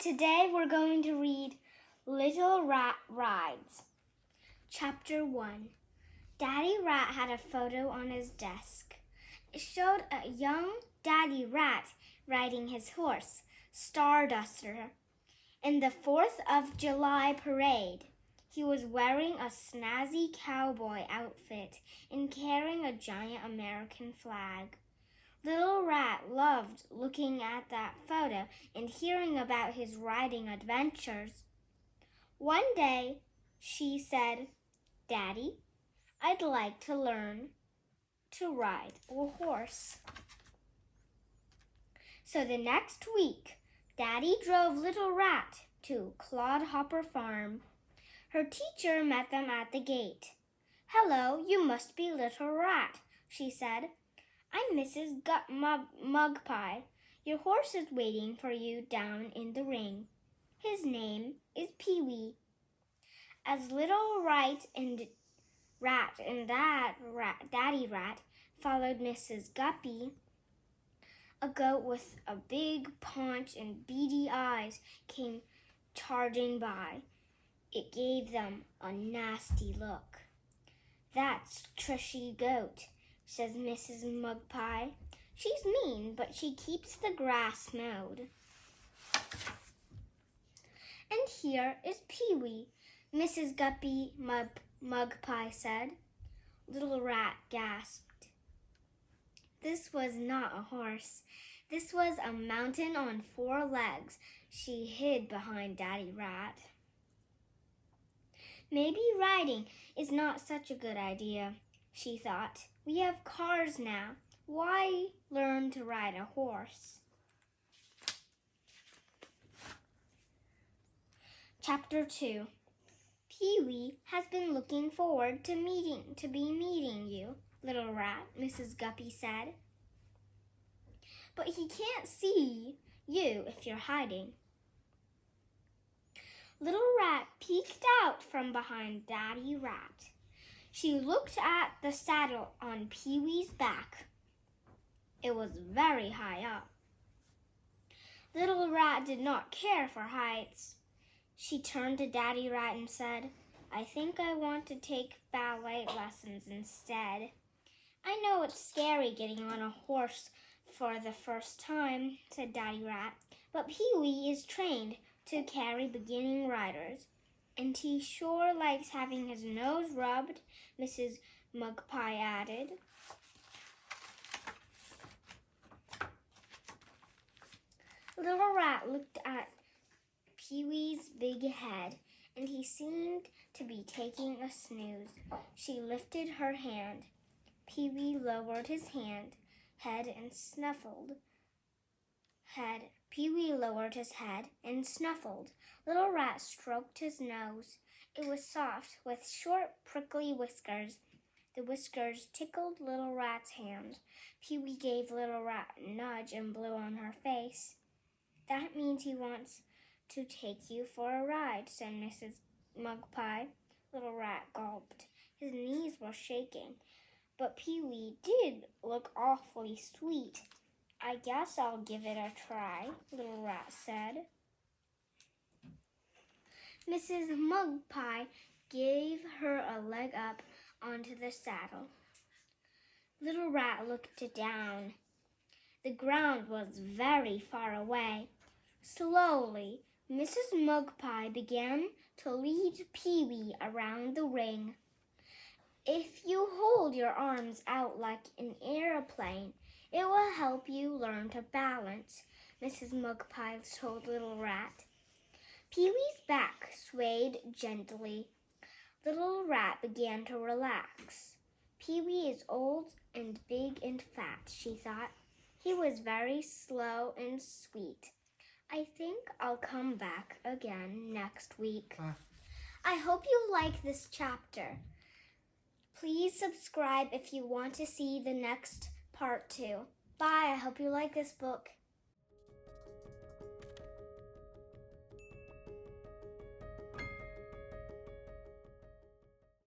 today we're going to read Little Rat Rides. Chapter 1. Daddy Rat had a photo on his desk. It showed a young Daddy Rat riding his horse, Starduster, in the 4th of July parade. He was wearing a snazzy cowboy outfit and carrying a giant American flag. Little Rat loved looking at that photo and hearing about his riding adventures. One day, she said, "Daddy, I'd like to learn to ride a horse." So the next week, Daddy drove Little Rat to Clodhopper Farm. Her teacher met them at the gate. "Hello, you must be Little Rat," she said. "I'm Mrs. Mugpie. Your horse is waiting for you down in the ring. His name is Pee-wee." As Little Rat and Daddy Rat followed Mrs. Guppy, a goat with a big paunch and beady eyes came charging by. It gave them a nasty look. "That's Trishy Goat," says Mrs. Mugpie. "She's mean, but she keeps the grass mowed." "And here is Pee-wee," Mrs. Guppy Mugpie said. Little Rat gasped. This was not a horse. This was a mountain on 4 legs. She hid behind Daddy Rat. Maybe riding is not such a good idea, she thought. We have cars now. Why learn to ride a horse? Chapter 2. Pee-wee has been looking forward to meeting you, Little Rat, Mrs. Guppy said. "But he can't see you if you're hiding." Little Rat peeked out from behind Daddy Rat. She looked at the saddle on Pee-wee's back. It was very high up. Little Rat did not care for heights. She turned to Daddy Rat and said, "I think I want to take ballet lessons instead." "I know it's scary getting on a horse for the first time," said Daddy Rat, "but Pee-wee is trained to carry beginning riders, and he sure likes having his nose rubbed," Mrs. Mugpie added. Little Rat looked at Pee-wee's big head, and he seemed to be taking a snooze. She lifted her hand. Pee-wee lowered his head and snuffled. Pee-wee lowered his head and snuffled. Little Rat stroked his nose. It was soft, with short, prickly whiskers. The whiskers tickled Little Rat's hand. Pee-wee gave Little Rat a nudge and blew on her face. "That means he wants to take you for a ride," said Mrs. Mugpie. Little Rat gulped. His knees were shaking. "But Pee-wee did look awfully sweet. I guess I'll give it a try," Little Rat said. Mrs. Mugpie gave her a leg up onto the saddle. Little Rat looked down. The ground was very far away. Slowly, Mrs. Mugpie began to lead Pee-wee around the ring. "If you hold your arms out like an airplane, it will help you learn to balance," Mrs. Mugpie told Little Rat. Pee-wee's back swayed gently. Little Rat began to relax. "Pee-wee is old and big and fat," she thought. "He was very slow and sweet. I think I'll come back again next week." I hope you like this chapter. Please subscribe if you want to see the next part 2. Bye. I hope you like this book.